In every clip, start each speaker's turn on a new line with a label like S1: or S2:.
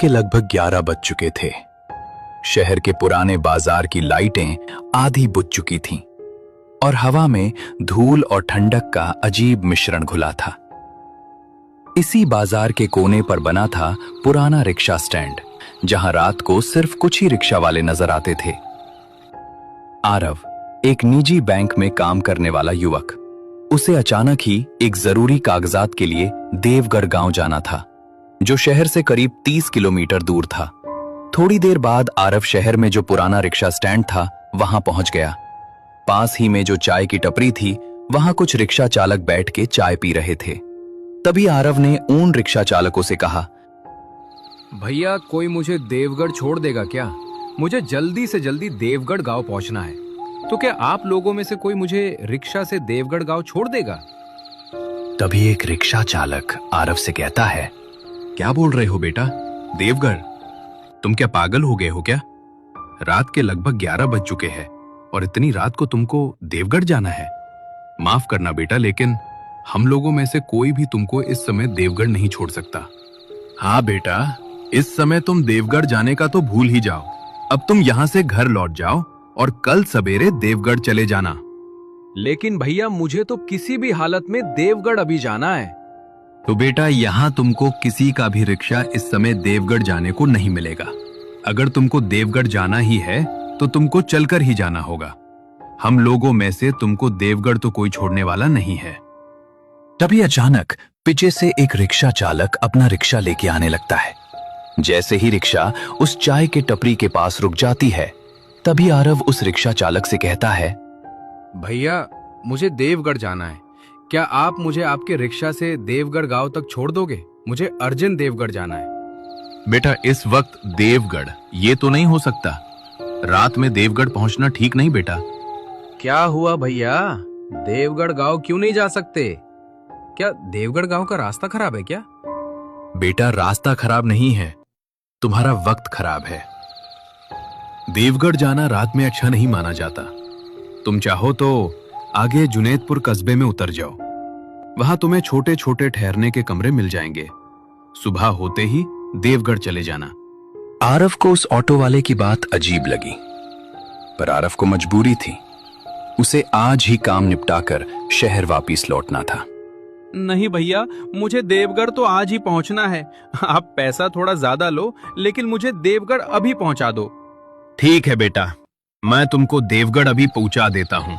S1: के लगभग 11 बज चुके थे। शहर के पुराने बाजार की लाइटें आधी बुझ चुकी थीं और हवा में धूल और ठंडक का अजीब मिश्रण घुला था। इसी बाजार के कोने पर बना था पुराना रिक्शा स्टैंड, जहां रात को सिर्फ कुछ ही रिक्शा वाले नजर आते थे। आरव एक निजी बैंक में काम करने वाला युवक। उसे अचानक ही एक जरूरी कागजात के लिए देवगढ़ गांव जाना था, जो शहर से करीब 30 किलोमीटर दूर था। थोड़ी देर बाद आरव शहर में जो पुराना रिक्शा स्टैंड था वहां पहुंच गया। पास ही में जो चाय की टपरी थी, वहां कुछ रिक्शा चालक बैठ के चाय पी रहे थे। तभी आरव ने उन रिक्शा चालकों से कहा,
S2: भैया कोई मुझे देवगढ़ छोड़ देगा क्या? मुझे जल्दी से जल्दी देवगढ़ गांव पहुंचना है, तो क्या आप लोगों में से कोई मुझे रिक्शा से देवगढ़ गांव छोड़ देगा?
S1: तभी एक रिक्शा चालक आरव से कहता है,
S3: क्या बोल रहे हो बेटा? देवगढ़? तुम क्या पागल हो गए हो क्या? रात के लगभग 11 बज चुके हैं और इतनी रात को तुमको देवगढ़ जाना है? माफ करना बेटा, लेकिन हम लोगों में से कोई भी तुमको इस समय देवगढ़ नहीं छोड़ सकता। हाँ बेटा, इस समय तुम देवगढ़ जाने का तो भूल ही जाओ। अब तुम यहाँ से घर लौट जाओ और कल सवेरे देवगढ़ चले जाना।
S2: लेकिन भैया मुझे तो किसी भी हालत में देवगढ़ अभी जाना है।
S3: तो बेटा, यहाँ तुमको किसी का भी रिक्शा इस समय देवगढ़ जाने को नहीं मिलेगा। अगर तुमको देवगढ़ जाना ही है तो तुमको चलकर ही जाना होगा। हम लोगों में से तुमको देवगढ़ तो कोई छोड़ने वाला नहीं है।
S1: तभी अचानक पीछे से एक रिक्शा चालक अपना रिक्शा लेके आने लगता है। जैसे ही रिक्शा उस चाय के टपरी के पास रुक जाती है, तभी आरव उस रिक्शा चालक से कहता है,
S2: भैया मुझे देवगढ़ जाना है, क्या आप मुझे आपके रिक्शा से देवगढ़ गांव तक छोड़ दोगे? मुझे अर्जेंट देवगढ़ जाना है।
S3: बेटा, इस वक्त देवगढ़ ये तो नहीं हो सकता। रात में देवगढ़ पहुंचना ठीक नहीं बेटा।
S2: क्या हुआ भैया, देवगढ़ गांव क्यों नहीं जा सकते? क्या देवगढ़ गांव का रास्ता खराब है क्या?
S3: बेटा, रास्ता खराब नहीं है, तुम्हारा वक्त खराब है। देवगढ़ जाना रात में अच्छा नहीं माना जाता। तुम चाहो तो आगे जुनैदपुर कस्बे में उतर जाओ। वहां तुम्हें छोटे छोटे ठहरने के कमरे मिल जाएंगे। सुबह होते ही देवगढ़ चले जाना।
S1: आरव को उस ऑटो वाले की बात अजीब लगी, पर आरव को मजबूरी थी। उसे आज ही काम निपटाकर शहर वापस लौटना था।
S2: नहीं भैया, मुझे देवगढ़ तो आज ही पहुंचना है। आप पैसा थोड़ा ज्यादा लो, लेकिन मुझे देवगढ़ अभी पहुंचा दो।
S3: ठीक है बेटा, मैं तुमको देवगढ़ अभी पहुंचा देता हूं,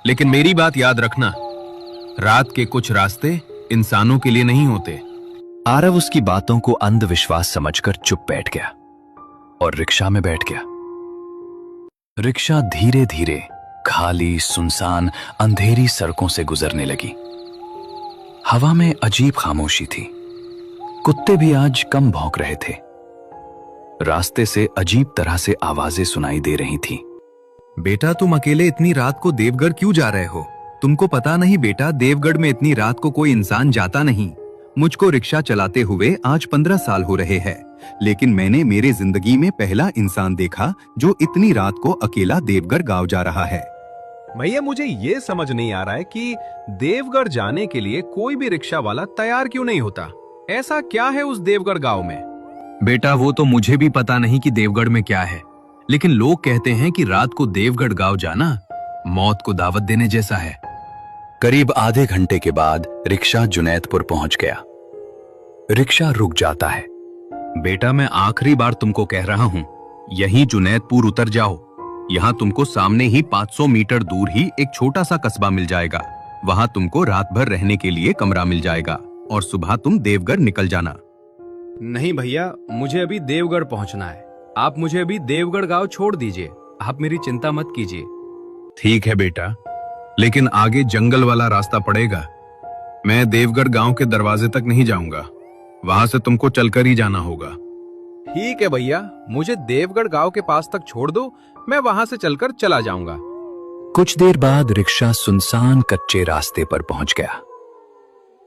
S3: लेकिन मेरी बात याद रखना, रात के कुछ रास्ते इंसानों के लिए नहीं होते।
S1: आरव उसकी बातों को अंधविश्वास समझकर चुप बैठ गया और रिक्शा में बैठ गया। रिक्शा धीरे धीरे खाली, सुनसान, अंधेरी सड़कों से गुजरने लगी। हवा में अजीब खामोशी थी। कुत्ते भी आज कम भौंक रहे थे। रास्ते से अजीब तरह से आवाजें सुनाई दे रही थीं।
S3: बेटा, तुम अकेले इतनी रात को देवगढ़ क्यों जा रहे हो? तुमको पता नहीं बेटा, देवगढ़ में इतनी रात को कोई इंसान जाता नहीं। मुझको रिक्शा चलाते हुए आज 15 साल हो रहे हैं, लेकिन मैंने मेरे जिंदगी में पहला इंसान देखा जो इतनी रात को अकेला देवगढ़ गांव जा रहा है।
S4: भैया, मुझे ये समझ नहीं आ रहा है कि देवगढ़ जाने के लिए कोई भी रिक्शा वाला तैयार क्यों नहीं होता। ऐसा क्या है उस देवगढ़ गांव में?
S3: बेटा, वो तो मुझे भी पता नहीं कि देवगढ़ में क्या है, लेकिन लोग कहते हैं कि रात को देवगढ़ गांव जाना मौत को दावत देने जैसा है।
S1: करीब आधे घंटे के बाद रिक्शा जुनैदपुर पहुंच गया। रिक्शा रुक जाता है।
S3: बेटा, मैं आखिरी बार तुमको कह रहा हूं, यहीं जुनैदपुर उतर जाओ। यहाँ तुमको सामने ही 500 मीटर दूर ही एक छोटा सा कस्बा मिल जाएगा। वहां तुमको रात भर रहने के लिए कमरा मिल जाएगा और सुबह तुम देवगढ़ निकल जाना।
S2: नहीं भैया, मुझे अभी देवगढ़ पहुंचना है। आप मुझे अभी देवगढ़ गांव छोड़ दीजिए। आप मेरी चिंता मत कीजिए।
S3: ठीक है बेटा, लेकिन आगे जंगल वाला रास्ता पड़ेगा। मैं देवगढ़ गांव के दरवाजे तक नहीं जाऊंगा, वहां से तुमको चलकर ही जाना होगा।
S2: ठीक है भैया, मुझे देवगढ़ गांव के पास तक छोड़ दो, मैं वहां से चलकर चला जाऊंगा।
S1: कुछ देर बाद रिक्शा सुनसान कच्चे रास्ते पर पहुंच गया।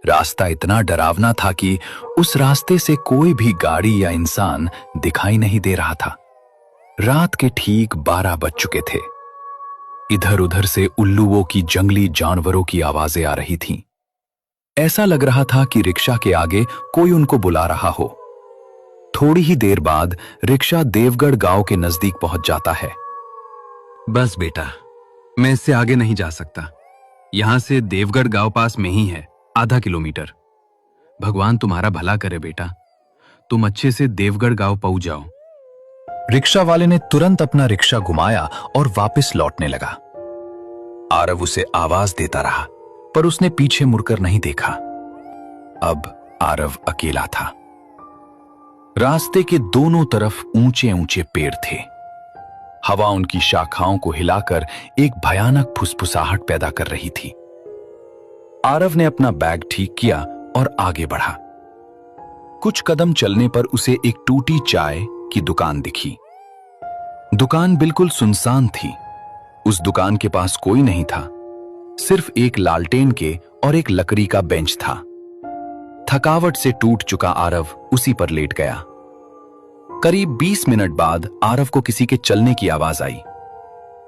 S1: रास्ता इतना डरावना था कि उस रास्ते से कोई भी गाड़ी या इंसान दिखाई नहीं दे रहा था। रात के ठीक 12 बज चुके थे। इधर उधर से उल्लुओं की, जंगली जानवरों की आवाजें आ रही थीं। ऐसा लग रहा था कि रिक्शा के आगे कोई उनको बुला रहा हो। थोड़ी ही देर बाद रिक्शा देवगढ़ गांव के नजदीक पहुंच जाता है।
S3: बस बेटा, मैं इससे आगे नहीं जा सकता। यहां से देवगढ़ गांव पास में ही है, आधा किलोमीटर। भगवान तुम्हारा भला करे बेटा, तुम अच्छे से देवगढ़ गांव पहुंच जाओ।
S1: रिक्शा वाले ने तुरंत अपना रिक्शा घुमाया और वापस लौटने लगा। आरव उसे आवाज देता रहा, पर उसने पीछे मुड़कर नहीं देखा। अब आरव अकेला था। रास्ते के दोनों तरफ ऊंचे ऊंचे पेड़ थे। हवा उनकी शाखाओं को हिलाकर एक भयानक फुसफुसाहट पैदा कर रही थी। आरव ने अपना बैग ठीक किया और आगे बढ़ा। कुछ कदम चलने पर उसे एक टूटी चाय की दुकान दिखी। दुकान बिल्कुल सुनसान थी। उस दुकान के पास कोई नहीं था, सिर्फ एक लालटेन के और एक लकड़ी का बेंच था। थकावट से टूट चुका आरव उसी पर लेट गया। करीब 20 मिनट बाद आरव को किसी के चलने की आवाज आई।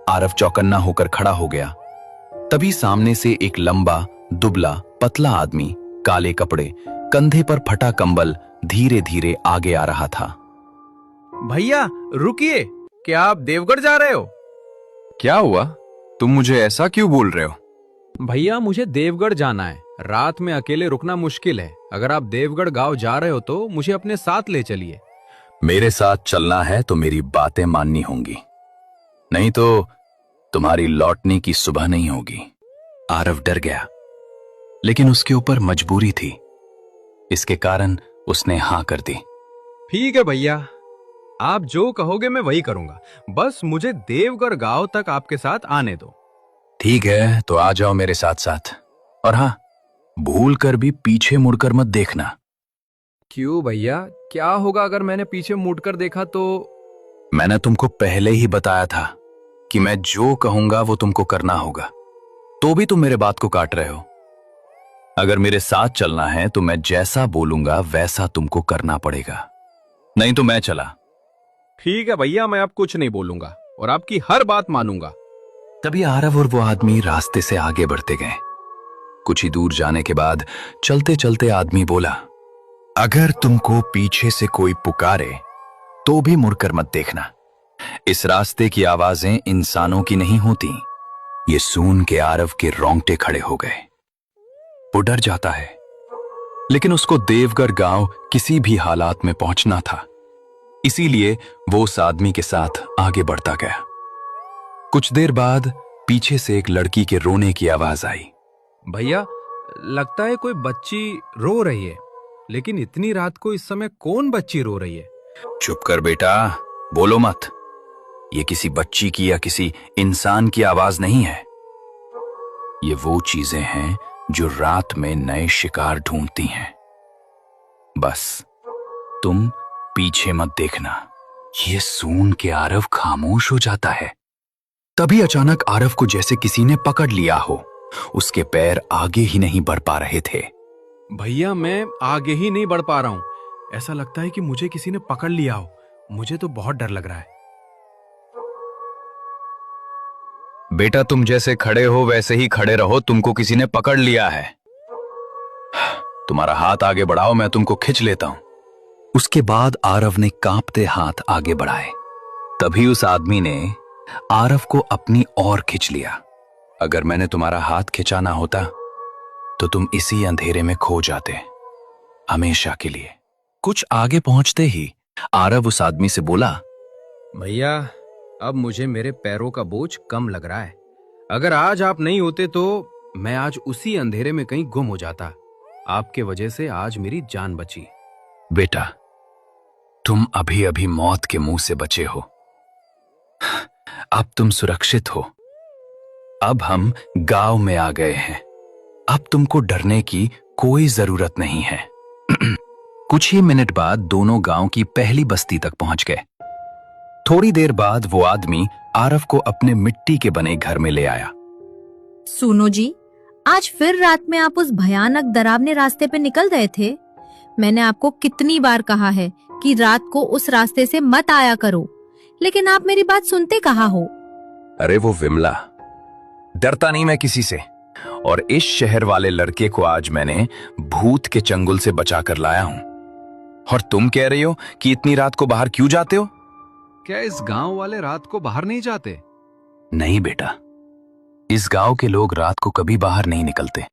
S1: आरव चौकन्ना होकर खड़ा हो गया। तभी सामने से एक लंबा, दुबला, पतला आदमी, काले कपड़े, कंधे पर फटा कंबल धीरे धीरे आगे आ रहा था।
S2: भैया रुकिए, क्या आप देवगढ़ जा रहे हो?
S1: क्या हुआ? तुम मुझे ऐसा क्यों बोल रहे हो?
S2: भैया मुझे देवगढ़ जाना है। रात में अकेले रुकना मुश्किल है। अगर आप देवगढ़ गांव जा रहे हो तो मुझे अपने साथ ले चलिए।
S1: मेरे साथ चलना है तो मेरी बातें माननी होंगी, नहीं तो तुम्हारी लौटने की सुबह नहीं होगी। आरव डर गया, लेकिन उसके ऊपर मजबूरी थी। इसके कारण उसने हां कर दी।
S2: ठीक है भैया, आप जो कहोगे मैं वही करूंगा। बस मुझे देवगढ़ गांव तक आपके साथ आने दो।
S1: ठीक है, तो आ जाओ मेरे साथ साथ। और हाँ, भूल कर भी पीछे मुड़कर मत देखना।
S2: क्यों भैया, क्या होगा अगर मैंने पीछे मुड़कर देखा तो?
S1: मैंने तुमको पहले ही बताया था कि मैं जो कहूंगा वो तुमको करना होगा, तो भी तुम मेरे बात को काट रहे हो। अगर मेरे साथ चलना है तो मैं जैसा बोलूंगा वैसा तुमको करना पड़ेगा, नहीं तो मैं चला।
S2: ठीक है भैया, मैं अब कुछ नहीं बोलूंगा और आपकी हर बात मानूंगा।
S1: तभी आरव और वो आदमी रास्ते से आगे बढ़ते गए। कुछ ही दूर जाने के बाद चलते चलते आदमी बोला, अगर तुमको पीछे से कोई पुकारे तो भी मुड़कर मत देखना। इस रास्ते की आवाजें इंसानों की नहीं होती। ये सुन के आरव के रोंगटे खड़े हो गए। वो डर जाता है, लेकिन उसको देवगढ़ गांव किसी भी हालात में पहुंचना था, इसीलिए वो उस आदमी के साथ आगे बढ़ता गया। कुछ देर बाद पीछे से एक लड़की के रोने की आवाज आई।
S2: भैया, लगता है कोई बच्ची रो रही है, लेकिन इतनी रात को इस समय कौन बच्ची रो रही है?
S1: चुप कर बेटा, बोलो मत। ये किसी बच्ची की या किसी इंसान की आवाज नहीं है। ये वो चीजें हैं जो रात में नए शिकार ढूंढती हैं। बस तुम पीछे मत देखना। ये सुन के आरव खामोश हो जाता है। तभी अचानक आरव को जैसे किसी ने पकड़ लिया हो। उसके पैर आगे ही नहीं बढ़ पा रहे थे।
S2: भैया, मैं आगे ही नहीं बढ़ पा रहा हूं। ऐसा लगता है कि मुझे किसी ने पकड़ लिया हो। मुझे तो बहुत डर लग रहा है।
S1: बेटा, तुम जैसे खड़े हो वैसे ही खड़े रहो। तुमको किसी ने पकड़ लिया है। तुम्हारा हाथ आगे बढ़ाओ, मैं तुमको खींच लेता हूं। उसके बाद आरव ने कांपते हाथ आगे बढ़ाए। तभी उस आदमी ने आरव को अपनी ओर खींच लिया। अगर मैंने तुम्हारा हाथ खिंचाना होता तो तुम इसी अंधेरे में खो जाते, हमेशा के लिए। कुछ आगे पहुंचते ही आरव उस आदमी से बोला,
S2: भैया, अब मुझे मेरे पैरों का बोझ कम लग रहा है। अगर आज आप नहीं होते तो मैं आज उसी अंधेरे में कहीं गुम हो जाता। आपके वजह से आज मेरी जान बची।
S1: बेटा, तुम अभी अभी मौत के मुंह से बचे हो। अब तुम सुरक्षित हो। अब हम गांव में आ गए हैं। अब तुमको डरने की कोई जरूरत नहीं है। कुछ ही मिनट बाद दोनों गांव की पहली बस्ती तक पहुंच गए। थोड़ी देर बाद वो आदमी आरव को अपने मिट्टी के बने घर में ले आया।
S5: सुनो जी, आज फिर रात में आप उस भयानक डरावने रास्ते पे निकल गए थे। मैंने आपको कितनी बार कहा है कि रात को उस रास्ते से मत आया करो, लेकिन आप मेरी बात सुनते कहाँ हो?
S1: अरे वो विमला, डरता नहीं मैं किसी से। और इस शहर वाले लड़के को आज मैंने भूत के चंगुल से बचा कर लाया हूं। और तुम कह रही हो कि इतनी रात को बाहर क्यों जाते हो?
S2: क्या इस गांव वाले रात को बाहर नहीं जाते?
S1: नहीं बेटा, इस गांव के लोग रात को कभी बाहर नहीं निकलते।